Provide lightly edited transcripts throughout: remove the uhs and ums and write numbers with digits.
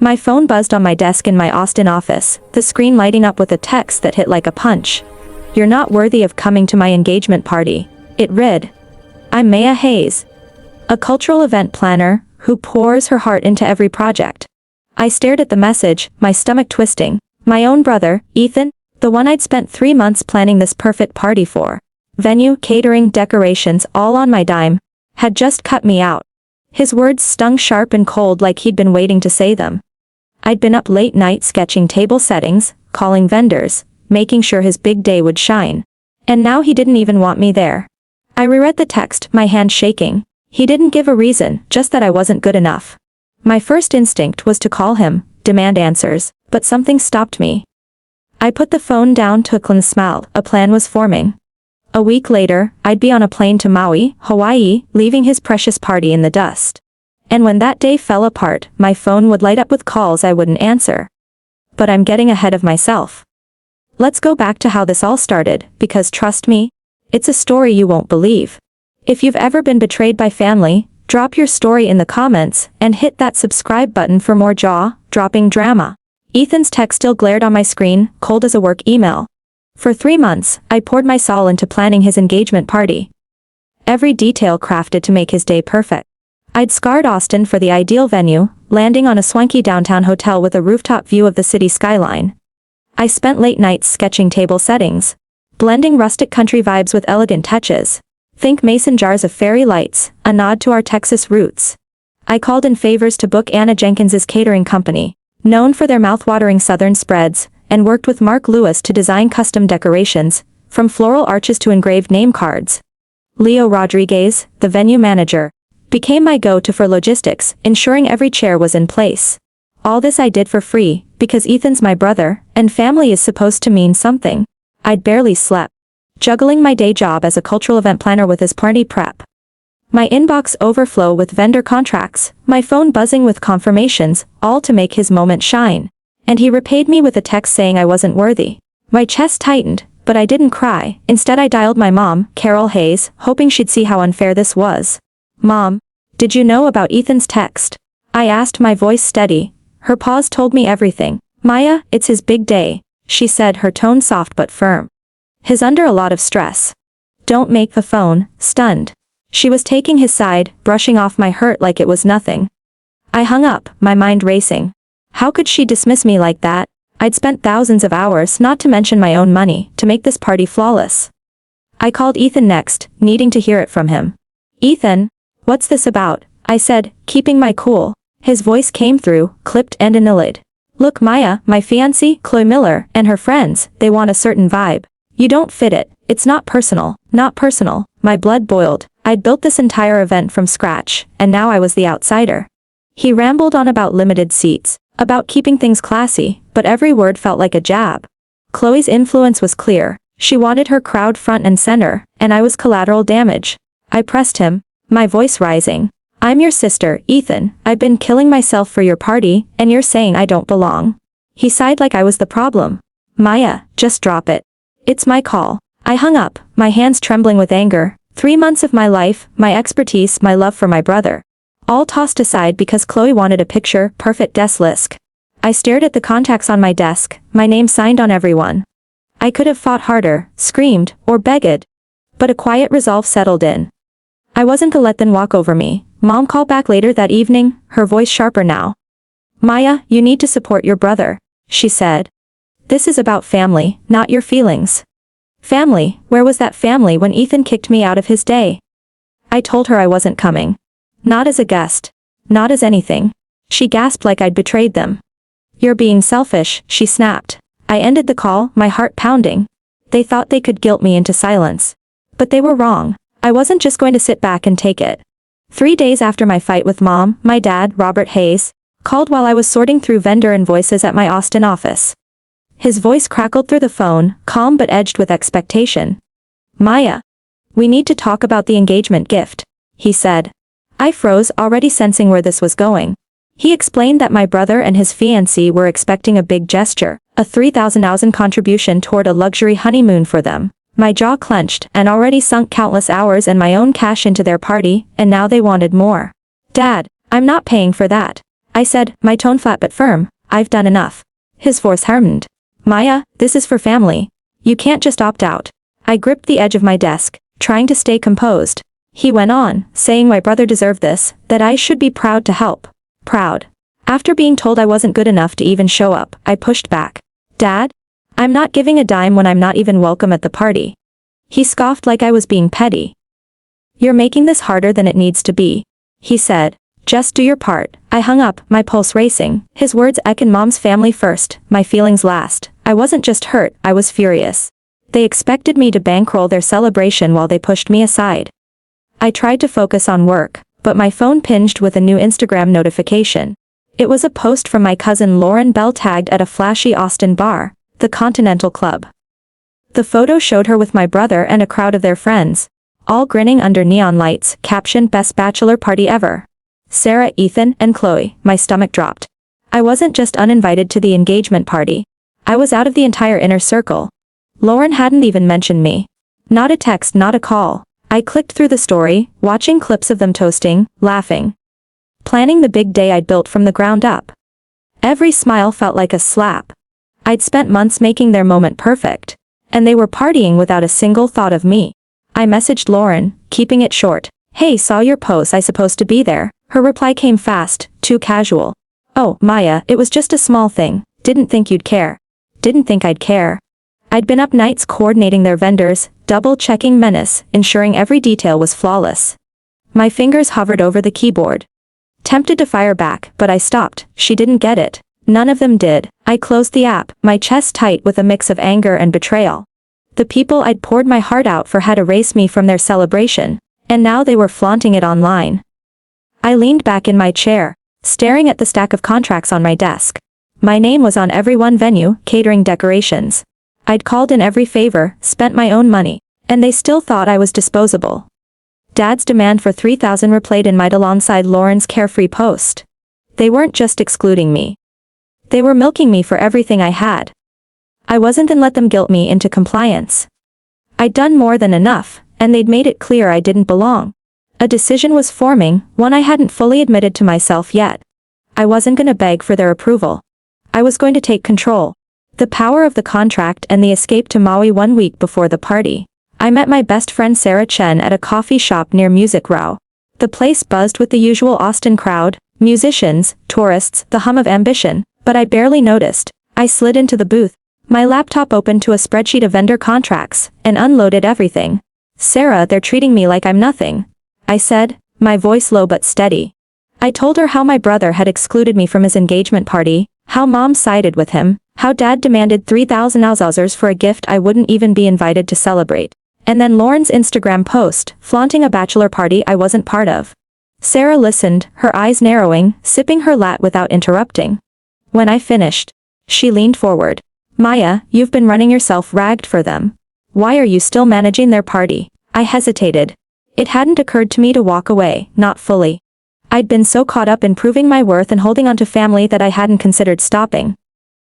My phone buzzed on my desk in my Austin office, the screen lighting up with a text that hit like a punch. "You're not worthy of coming to my engagement party," it read. I'm Maya Hayes, a cultural event planner who pours her heart into every project. I stared at the message, my stomach twisting. My own brother, Ethan, the one I'd spent 3 months planning this perfect party for. Venue, catering, decorations, all on my dime, had just cut me out. His words stung sharp and cold like he'd been waiting to say them. I'd been up late night sketching table settings, calling vendors, making sure his big day would shine. And now he didn't even want me there. I reread the text, my hand shaking. He didn't give a reason, just that I wasn't good enough. My first instinct was to call him, demand answers, but something stopped me. I put the phone down, took and smiled. A plan was forming. A week later, I'd be on a plane to Maui, Hawaii, leaving his precious party in the dust. And when that day fell apart, my phone would light up with calls I wouldn't answer. But I'm getting ahead of myself. Let's go back to how this all started, because trust me, it's a story you won't believe. If you've ever been betrayed by family, drop your story in the comments and hit that subscribe button for more jaw-dropping drama. Ethan's text still glared on my screen, cold as a work email. For 3 months, I poured my soul into planning his engagement party. Every detail crafted to make his day perfect. I'd scoured Austin for the ideal venue, landing on a swanky downtown hotel with a rooftop view of the city skyline. I spent late nights sketching table settings, blending rustic country vibes with elegant touches. Think mason jars of fairy lights, a nod to our Texas roots. I called in favors to book Anna Jenkins's catering company, known for their mouth-watering southern spreads, and worked with Mark Lewis to design custom decorations, from floral arches to engraved name cards. Leo Rodriguez, the venue manager, became my go-to for logistics, ensuring every chair was in place. All this I did for free, because Ethan's my brother, and family is supposed to mean something. I'd barely slept, juggling my day job as a cultural event planner with his party prep. My inbox overflow with vendor contracts, my phone buzzing with confirmations, all to make his moment shine. And he repaid me with a text saying I wasn't worthy. My chest tightened, but I didn't cry. Instead I dialed my mom, Carol Hayes, hoping she'd see how unfair this was. "Mom, did you know about Ethan's text?" I asked, my voice steady. Her pause told me everything. "Maya, it's his big day," she said, her tone soft but firm. "He's under a lot of stress." "Don't make the phone," stunned. She was taking his side, brushing off my hurt like it was nothing. I hung up, my mind racing. How could she dismiss me like that? I'd spent thousands of hours, not to mention my own money, to make this party flawless. I called Ethan next, needing to hear it from him. "Ethan, what's this about?" I said, keeping my cool. His voice came through, clipped and annoyed. "Look, Maya, my fiancée, Chloe Miller, and her friends, they want a certain vibe. You don't fit it. It's not personal." Not personal. My blood boiled. I'd built this entire event from scratch, and now I was the outsider. He rambled on about limited seats, about keeping things classy, but every word felt like a jab. Chloe's influence was clear. She wanted her crowd front and center, and I was collateral damage. I pressed him, my voice rising. "I'm your sister, Ethan. I've been killing myself for your party, and you're saying I don't belong." He sighed like I was the problem. "Maya, just drop it. It's my call." I hung up, my hands trembling with anger. 3 months of my life, my expertise, my love for my brother, all tossed aside because Chloe wanted a picture-perfect desk list. I stared at the contacts on my desk, my name signed on everyone. I could have fought harder, screamed, or begged. But a quiet resolve settled in. I wasn't to let them walk over me. Mom called back later that evening, her voice sharper now. "Maya, you need to support your brother," she said. "This is about family, not your feelings." Family? Where was that family when Ethan kicked me out of his day? I told her I wasn't coming. Not as a guest. Not as anything. She gasped like I'd betrayed them. "You're being selfish," she snapped. I ended the call, my heart pounding. They thought they could guilt me into silence. But they were wrong. I wasn't just going to sit back and take it. 3 days after my fight with Mom, my dad, Robert Hayes, called while I was sorting through vendor invoices at my Austin office. His voice crackled through the phone, calm but edged with expectation. "Maya, we need to talk about the engagement gift," he said. I froze, already sensing where this was going. He explained that my brother and his fiancée were expecting a big gesture, a $3,000 contribution toward a luxury honeymoon for them. My jaw clenched, and already sunk countless hours and my own cash into their party, and now they wanted more. "Dad, I'm not paying for that. I said, my tone flat but firm. I've done enough. His voice hardened. Maya, this is for family. You can't just opt out. I gripped the edge of my desk, trying to stay composed. He went on, saying my brother deserved this, that I should be proud to help. Proud. After being told I wasn't good enough to even show up, I pushed back. Dad? I'm not giving a dime when I'm not even welcome at the party. He scoffed like I was being petty. You're making this harder than it needs to be, he said. Just do your part. I hung up, my pulse racing. His words echoed Mom's family first, my feelings last. I wasn't just hurt, I was furious. They expected me to bankroll their celebration while they pushed me aside. I tried to focus on work, but my phone pinged with a new Instagram notification. It was a post from my cousin Lauren Bell tagged at a flashy Austin bar, the Continental Club. The photo showed her with my brother and a crowd of their friends, all grinning under neon lights, captioned Best Bachelor Party Ever. Sarah, Ethan, and Chloe. My stomach dropped. I wasn't just uninvited to the engagement party. I was out of the entire inner circle. Lauren hadn't even mentioned me. Not a text, not a call. I clicked through the story, watching clips of them toasting, laughing. Planning the big day I'd built from the ground up. Every smile felt like a slap. I'd spent months making their moment perfect. And they were partying without a single thought of me. I messaged Lauren, keeping it short. Hey, saw your post, I supposed to be there. Her reply came fast, too casual. Oh, Maya, it was just a small thing. Didn't think you'd care. Didn't think I'd care. I'd been up nights coordinating their vendors, double-checking menus, ensuring every detail was flawless. My fingers hovered over the keyboard. Tempted to fire back, but I stopped. She didn't get it. None of them did. I closed the app, my chest tight with a mix of anger and betrayal. The people I'd poured my heart out for had erased me from their celebration, and now they were flaunting it online. I leaned back in my chair, staring at the stack of contracts on my desk. My name was on every one: venue, catering, decorations. I'd called in every favor, spent my own money, and they still thought I was disposable. Dad's demand for $3,000 replayed in mind alongside Lauren's carefree post. They weren't just excluding me. They were milking me for everything I had. I wasn't and let them guilt me into compliance. I'd done more than enough, and they'd made it clear I didn't belong. A decision was forming, one I hadn't fully admitted to myself yet. I wasn't gonna beg for their approval. I was going to take control. The power of the contract and the escape to Maui 1 week before the party. I met my best friend Sarah Chen at a coffee shop near Music Row. The place buzzed with the usual Austin crowd, musicians, tourists, the hum of ambition, but I barely noticed. I slid into the booth, my laptop open to a spreadsheet of vendor contracts, and unloaded everything. Sarah, they're treating me like I'm nothing, I said, my voice low but steady. I told her how my brother had excluded me from his engagement party, how Mom sided with him, how Dad demanded $3,000 for a gift I wouldn't even be invited to celebrate. And then Lauren's Instagram post, flaunting a bachelor party I wasn't part of. Sarah listened, her eyes narrowing, sipping her latte without interrupting. When I finished, she leaned forward. Maya, you've been running yourself ragged for them. Why are you still managing their party? I hesitated. It hadn't occurred to me to walk away, not fully. I'd been so caught up in proving my worth and holding on to family that I hadn't considered stopping.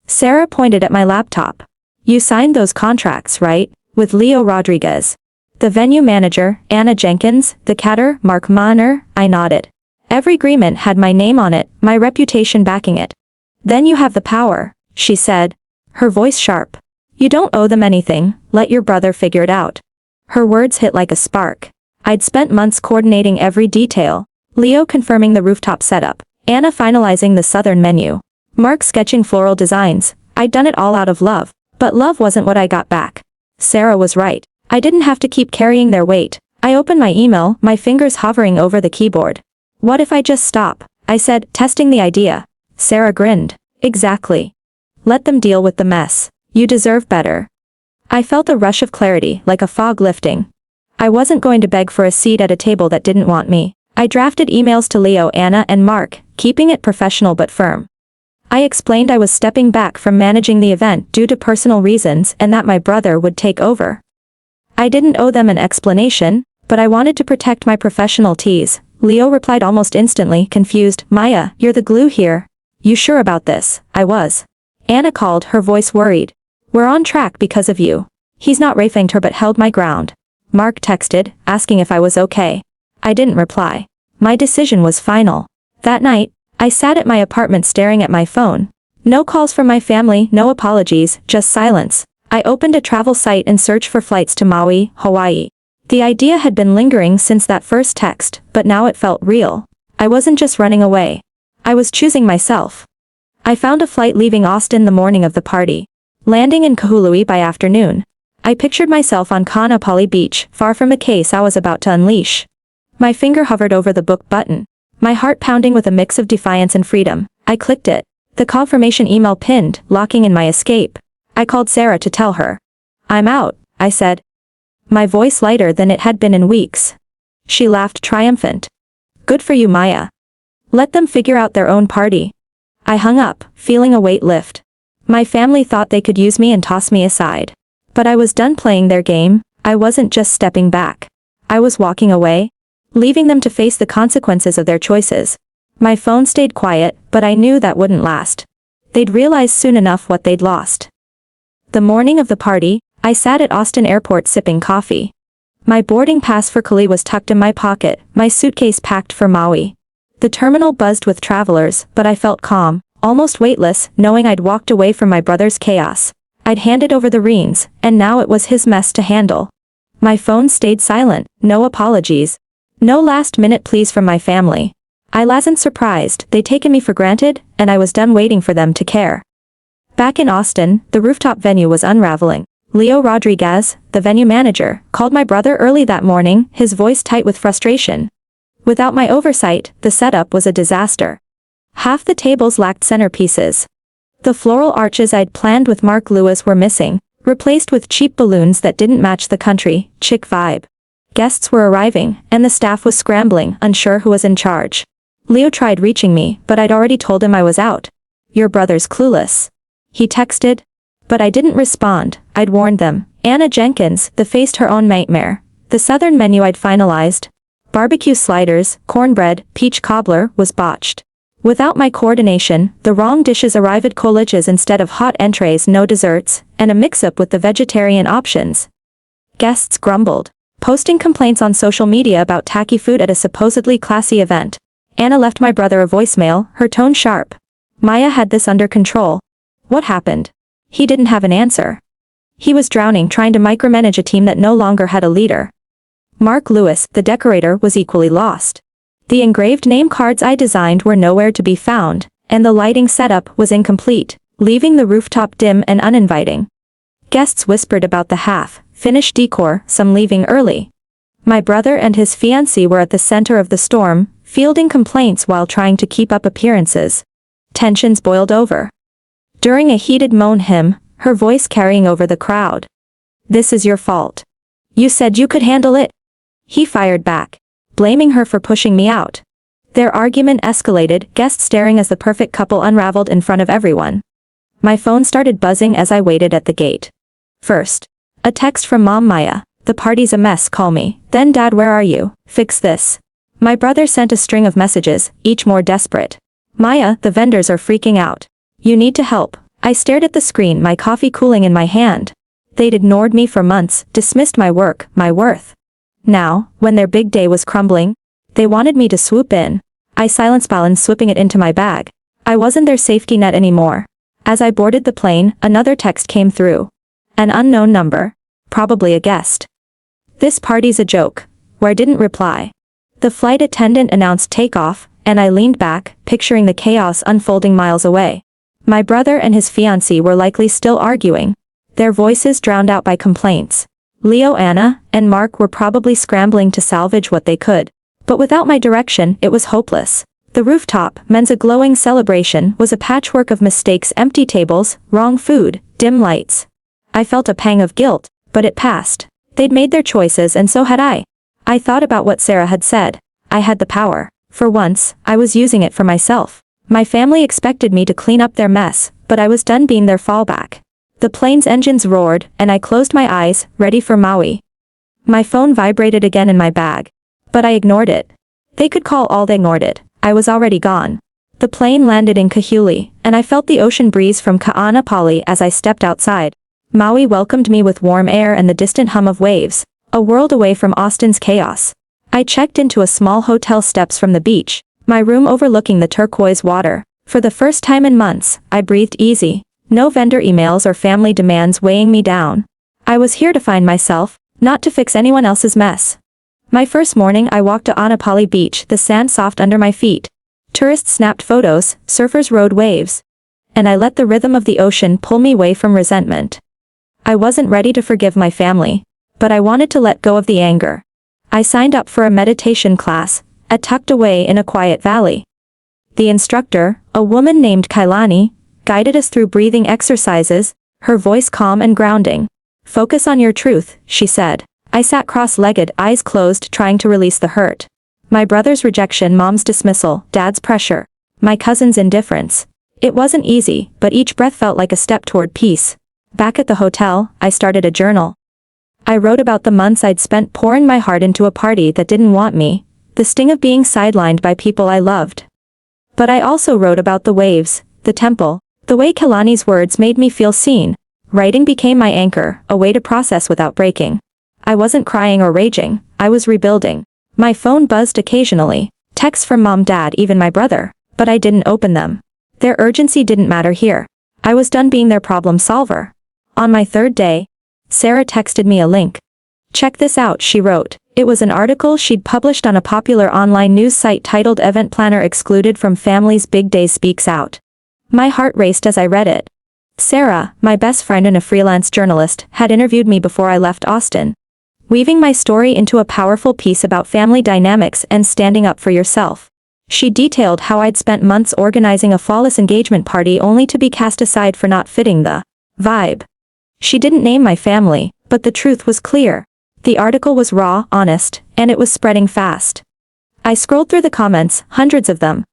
Sarah pointed at my laptop. You signed those contracts, right? With Leo Rodriguez. The venue manager, Anna Jenkins, the caterer, Mark Mahner. I nodded. Every agreement had my name on it, my reputation backing it. Then you have the power, she said, her voice sharp. You don't owe them anything, let your brother figure it out. Her words hit like a spark. I'd spent months coordinating every detail. Leo confirming the rooftop setup, Anna finalizing the southern menu, Mark sketching floral designs. I'd done it all out of love, but love wasn't what I got back. Sarah was right. I didn't have to keep carrying their weight. I opened my email, my fingers hovering over the keyboard. What if I just stop? I said, testing the idea. Sarah grinned. Exactly. Let them deal with the mess. You deserve better. I felt a rush of clarity, like a fog lifting. I wasn't going to beg for a seat at a table that didn't want me. I drafted emails to Leo, Anna, and Mark, keeping it professional but firm. I explained I was stepping back from managing the event due to personal reasons and that my brother would take over. I didn't owe them an explanation, but I wanted to protect my professional tease. Leo replied almost instantly, confused. Maya, you're the glue here. You sure about this? I was. Anna called, her voice worried. We're on track because of you. He's not rafinged her but held my ground. Mark texted, asking if I was okay. I didn't reply. My decision was final. That night, I sat at my apartment staring at my phone. No calls from my family, no apologies, just silence. I opened a travel site and searched for flights to Maui, Hawaii. The idea had been lingering since that first text, but now it felt real. I wasn't just running away. I was choosing myself. I found a flight leaving Austin the morning of the party, landing in Kahului by afternoon. I pictured myself on Kaanapali Beach, far from the case I was about to unleash. My finger hovered over the book button, my heart pounding with a mix of defiance and freedom. I clicked it. The confirmation email pinned, locking in my escape. I called Sarah to tell her. "I'm out," I said. My voice lighter than it had been in weeks. She laughed triumphant. "Good for you, Maya. Let them figure out their own party." I hung up, feeling a weight lift. My family thought they could use me and toss me aside. But I was done playing their game. I wasn't just stepping back. I was walking away, leaving them to face the consequences of their choices. My phone stayed quiet, but I knew that wouldn't last. They'd realize soon enough what they'd lost. The morning of the party, I sat at Austin Airport sipping coffee. My boarding pass for Cali was tucked in my pocket, my suitcase packed for Maui. The terminal buzzed with travelers, but I felt calm, almost weightless, knowing I'd walked away from my brother's chaos. I'd handed over the reins, and now it was his mess to handle. My phone stayed silent, no apologies. No last-minute pleas from my family. I wasn't surprised, they'd taken me for granted, and I was done waiting for them to care. Back in Austin, the rooftop venue was unraveling. Leo Rodriguez, the venue manager, called my brother early that morning, his voice tight with frustration. Without my oversight, the setup was a disaster. Half the tables lacked centerpieces. The floral arches I'd planned with Mark Lewis were missing, replaced with cheap balloons that didn't match the country, chic vibe. Guests were arriving, and the staff was scrambling, unsure who was in charge. Leo tried reaching me, but I'd already told him I was out. "Your brother's clueless," he texted. But I didn't respond. I'd warned them. Anna Jenkins, faced her own nightmare. The southern menu I'd finalized, barbecue sliders, cornbread, peach cobbler, was botched. Without my coordination, the wrong dishes arrived at collages instead of hot entrees, no desserts, and a mix-up with the vegetarian options. Guests grumbled, posting complaints on social media about tacky food at a supposedly classy event. Anna left my brother a voicemail, her tone sharp. "Maya had this under control." What happened? He didn't have an answer. He was drowning trying to micromanage a team that no longer had a leader. Mark Lewis, the decorator, was equally lost. The engraved name cards I designed were nowhere to be found, and the lighting setup was incomplete, leaving the rooftop dim and uninviting. Guests whispered about the half-finished decor, some leaving early. My brother and his fiancée were at the center of the storm, fielding complaints while trying to keep up appearances. Tensions boiled over. During a heated moan hymn, her voice carrying over the crowd. "This is your fault. You said you could handle it." He fired back, blaming her for pushing me out. Their argument escalated, guests staring as the perfect couple unraveled in front of everyone. My phone started buzzing as I waited at the gate. First, a text from Mom. "Maya, the party's a mess, call me." Then "Dad, where are you? Fix this." My brother sent a string of messages, each more desperate. "Maya, the vendors are freaking out. You need to help." I stared at the screen, my coffee cooling in my hand. They'd ignored me for months, dismissed my work, my worth. Now, when their big day was crumbling, they wanted me to swoop in. I silenced Balin, slipping it into my bag. I wasn't their safety net anymore. As I boarded the plane, another text came through. An unknown number. Probably a guest. "This party's a joke." Where didn't reply. The flight attendant announced takeoff, and I leaned back, picturing the chaos unfolding miles away. My brother and his fiancée were likely still arguing, their voices drowned out by complaints. Leo, Anna, and Mark were probably scrambling to salvage what they could. But without my direction, it was hopeless. The rooftop, men's a glowing celebration, was a patchwork of mistakes, empty tables, wrong food, dim lights. I felt a pang of guilt, but it passed. They'd made their choices and so had I. I thought about what Sarah had said. I had the power. For once, I was using it for myself. My family expected me to clean up their mess, but I was done being their fallback. The plane's engines roared, and I closed my eyes, ready for Maui. My phone vibrated again in my bag. But I ignored it. They could call all they ignored it. I was already gone. The plane landed in Kahului, and I felt the ocean breeze from Kaanapali as I stepped outside. Maui welcomed me with warm air and the distant hum of waves, a world away from Austin's chaos. I checked into a small hotel steps from the beach, My room overlooking the turquoise water. For the first time in months, I breathed easy. No vendor emails or family demands weighing me down. I was here to find myself, not to fix anyone else's mess. My first morning I walked to Anapali Beach, the sand soft under my feet. Tourists snapped photos, surfers rode waves. And I let the rhythm of the ocean pull me away from resentment. I wasn't ready to forgive my family, but I wanted to let go of the anger. I signed up for a meditation class, tucked away in a quiet valley. The instructor, a woman named Kailani, guided us through breathing exercises, her voice calm and grounding. Focus on your truth, she said. I sat cross-legged, eyes closed, trying to release the hurt. My brother's rejection, mom's dismissal, dad's pressure, my cousin's indifference. It wasn't easy, but each breath felt like a step toward peace. Back at the hotel, I started a journal. I wrote about the months I'd spent pouring my heart into a party that didn't want me, the sting of being sidelined by people I loved. But I also wrote about the waves, the temple, the way Kailani's words made me feel seen. Writing became my anchor, a way to process without breaking. I wasn't crying or raging, I was rebuilding. My phone buzzed occasionally, texts from mom, dad, even my brother, but I didn't open them. Their urgency didn't matter here. I was done being their problem solver. On my third day, Sarah texted me a link. Check this out, she wrote. It was an article she'd published on a popular online news site titled Event Planner Excluded from Family's Big Days Speaks Out. My heart raced as I read it. Sarah, my best friend and a freelance journalist, had interviewed me before I left Austin, weaving my story into a powerful piece about family dynamics and standing up for yourself. She detailed how I'd spent months organizing a flawless engagement party only to be cast aside for not fitting the vibe. She didn't name my family, but the truth was clear. The article was raw, honest, and it was spreading fast. I scrolled through the comments, hundreds of them.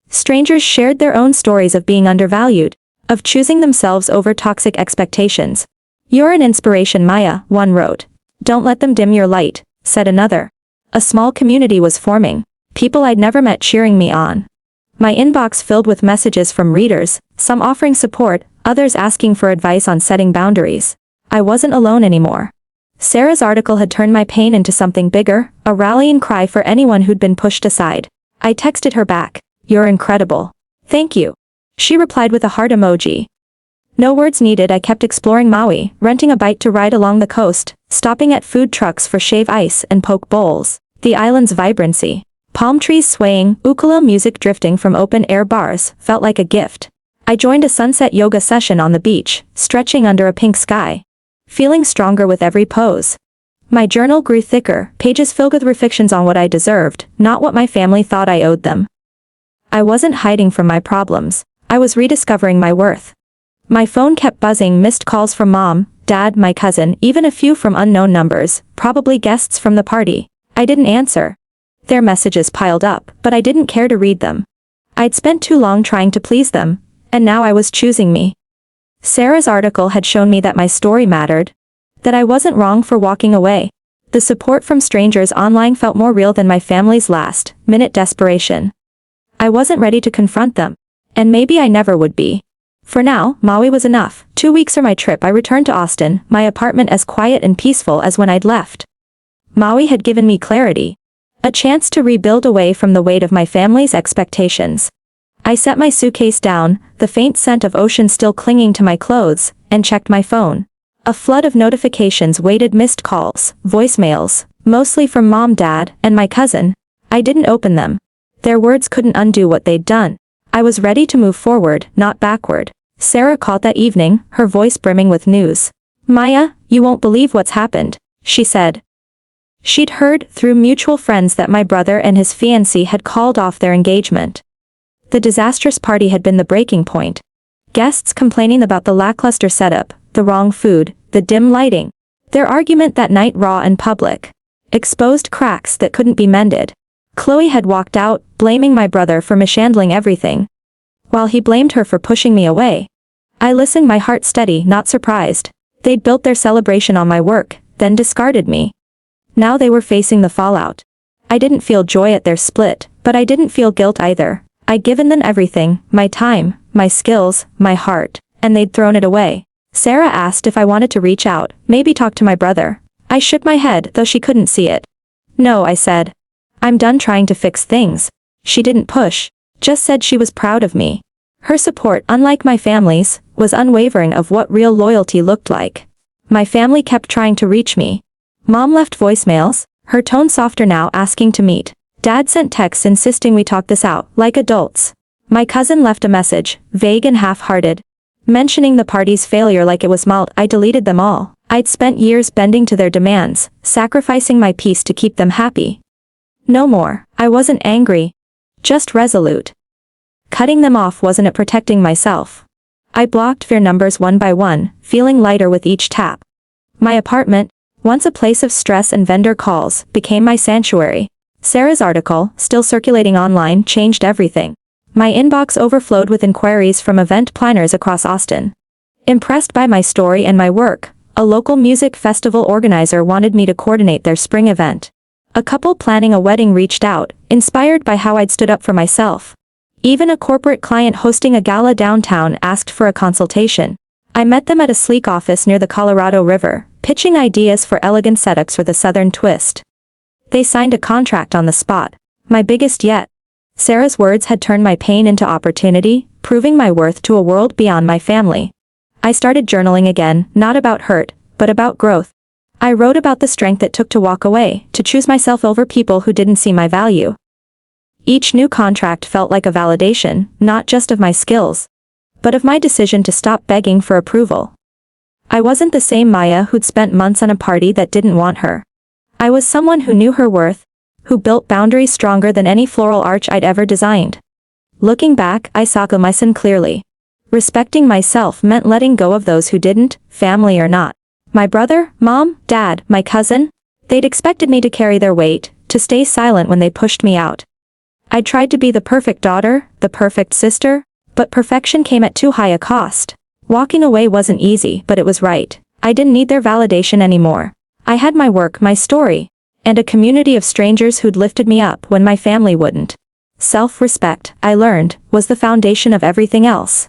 Strangers shared their own stories of being undervalued, of choosing themselves over toxic expectations. You're an inspiration, Maya, one wrote. Don't let them dim your light, said another. A small community was forming, people I'd never met cheering me on. My inbox filled with messages from readers, some offering support, others asking for advice on setting boundaries. I wasn't alone anymore. Sarah's article had turned my pain into something bigger, a rallying cry for anyone who'd been pushed aside. I texted her back. You're incredible. Thank you. She replied with a heart emoji. No words needed. I kept exploring Maui, renting a bike to ride along the coast, stopping at food trucks for shave ice and poke bowls. The island's vibrancy, palm trees swaying, ukulele music drifting from open-air bars, felt like a gift. I joined a sunset yoga session on the beach, stretching under a pink sky, feeling stronger with every pose. My journal grew thicker, pages filled with reflections on what I deserved, not what my family thought I owed them. I wasn't hiding from my problems. I was rediscovering my worth. My phone kept buzzing, missed calls from mom, dad, my cousin, even a few from unknown numbers, probably guests from the party. I didn't answer. Their messages piled up, but I didn't care to read them. I'd spent too long trying to please them, and now I was choosing me. Sarah's article had shown me that my story mattered, that I wasn't wrong for walking away. The support from strangers online felt more real than my family's last-minute desperation. I wasn't ready to confront them, and maybe I never would be. For now, Maui was enough. 2 weeks or my trip, I returned to Austin, my apartment as quiet and peaceful as when I'd left. Maui had given me clarity, a chance to rebuild away from the weight of my family's expectations. I set my suitcase down, the faint scent of ocean still clinging to my clothes, and checked my phone. A flood of notifications waited, missed calls, voicemails, mostly from mom, dad, and my cousin. I didn't open them. Their words couldn't undo what they'd done. I was ready to move forward, not backward. Sarah called that evening, her voice brimming with news. Maya, you won't believe what's happened, she said. She'd heard through mutual friends that my brother and his fiancée had called off their engagement. The disastrous party had been the breaking point. Guests complaining about the lackluster setup, the wrong food, the dim lighting. Their argument that night, raw and public, exposed cracks that couldn't be mended. Chloe had walked out, blaming my brother for mishandling everything, while he blamed her for pushing me away. I listened, my heart steady, not surprised. They'd built their celebration on my work, then discarded me. Now they were facing the fallout. I didn't feel joy at their split, but I didn't feel guilt either. I'd given them everything, my time, my skills, my heart, and they'd thrown it away. Sarah asked if I wanted to reach out, maybe talk to my brother. I shook my head, though she couldn't see it. No, I said. I'm done trying to fix things. She didn't push, just said she was proud of me. Her support, unlike my family's, was unwavering of what real loyalty looked like. My family kept trying to reach me. Mom left voicemails, her tone softer now, asking to meet. Dad sent texts insisting we talk this out, like adults. My cousin left a message, vague and half-hearted, mentioning the party's failure like it was malt. I deleted them all. I'd spent years bending to their demands, sacrificing my peace to keep them happy. No more. I wasn't angry, just resolute. Cutting them off wasn't it protecting myself. I blocked their numbers one by one, feeling lighter with each tap. My apartment, once a place of stress and vendor calls, became my sanctuary. Sarah's article, still circulating online, changed everything. My inbox overflowed with inquiries from event planners across Austin. Impressed by my story and my work, a local music festival organizer wanted me to coordinate their spring event. A couple planning a wedding reached out, inspired by how I'd stood up for myself. Even a corporate client hosting a gala downtown asked for a consultation. I met them at a sleek office near the Colorado River, pitching ideas for elegant setups with a southern twist. They signed a contract on the spot, my biggest yet. Sarah's words had turned my pain into opportunity, proving my worth to a world beyond my family. I started journaling again, not about hurt, but about growth. I wrote about the strength it took to walk away, to choose myself over people who didn't see my value. Each new contract felt like a validation, not just of my skills, but of my decision to stop begging for approval. I wasn't the same Maya who'd spent months on a party that didn't want her. I was someone who knew her worth, who built boundaries stronger than any floral arch I'd ever designed. Looking back, I saw my sin clearly. Respecting myself meant letting go of those who didn't, family or not. My brother, mom, dad, my cousin, they'd expected me to carry their weight, to stay silent when they pushed me out. I tried to be the perfect daughter, the perfect sister, but perfection came at too high a cost. Walking away wasn't easy, but it was right. I didn't need their validation anymore. I had my work, my story, and a community of strangers who'd lifted me up when my family wouldn't. Self-respect, I learned, was the foundation of everything else.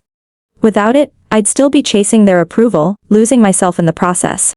Without it, I'd still be chasing their approval, losing myself in the process.